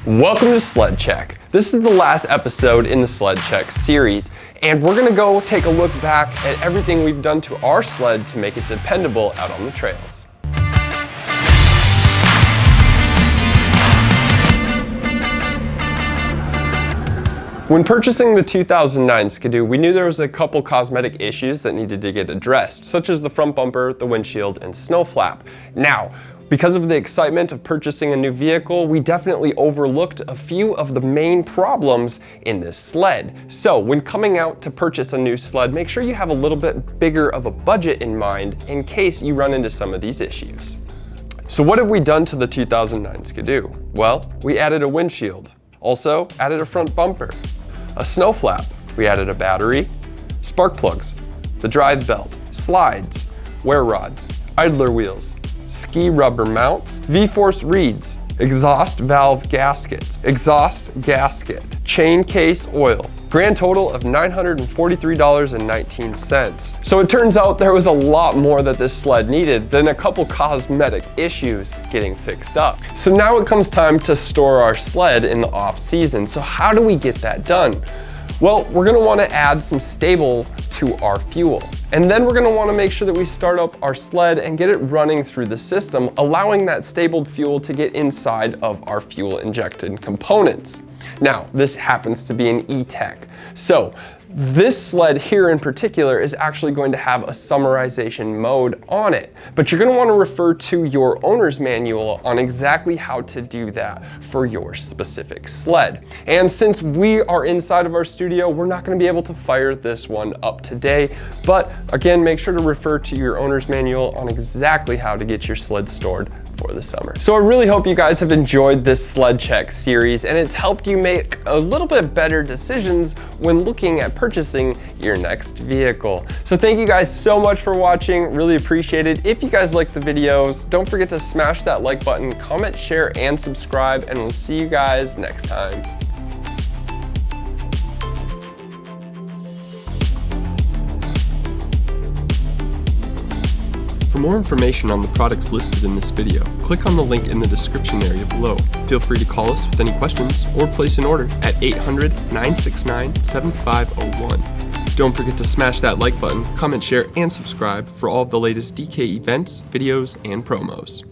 Welcome to Sled Check. This is the last episode in the Sled Check series, and we're gonna go take a look back at everything we've done to our sled to make it dependable out on the trails. When purchasing the 2009 Skidoo, we knew there was a couple cosmetic issues that needed to get addressed, such as the front bumper, the windshield, and snow flap. Now, because of the excitement of purchasing a new vehicle, we definitely overlooked a few of the main problems in this sled. So when coming out to purchase a new sled, make sure you have a little bit bigger of a budget in mind in case you run into some of these issues. So what have we done to the 2009 Skidoo? Well, we added a windshield, also added a front bumper, a snow flap, we added a battery, spark plugs, the drive belt, slides, wear rods, idler wheels, ski rubber mounts, V-force reeds, exhaust valve gaskets, exhaust gasket, chain case oil. Grand total of $943.19. So it turns out there was a lot more that this sled needed than a couple cosmetic issues getting fixed up. So now it comes time to store our sled in the off season. So how do we get that done? Well, we're gonna wanna add some stable to our fuel. And then we're gonna wanna make sure that we start up our sled and get it running through the system, allowing that stabled fuel to get inside of our fuel injected components. Now, this happens to be an E-Tech. So this sled here in particular is actually going to have a summarization mode on it, but you're going to want to refer to your owner's manual on exactly how to do that for your specific sled. And since we are inside of our studio, we're not going to be able to fire this one up today, but again, make sure to refer to your owner's manual on exactly how to get your sled stored for the summer. So I really hope you guys have enjoyed this Sled Check series and it's helped you make a little bit better decisions when looking at purchasing your next vehicle. So thank you guys so much for watching, really appreciate it. If you guys like the videos, don't forget to smash that like button, comment, share, and subscribe, and we'll see you guys next time. For more information on the products listed in this video, click on the link in the description area below. Feel free to call us with any questions or place an order at 800-969-7501. Don't forget to smash that like button, comment, share, and subscribe for all of the latest DK events, videos, and promos.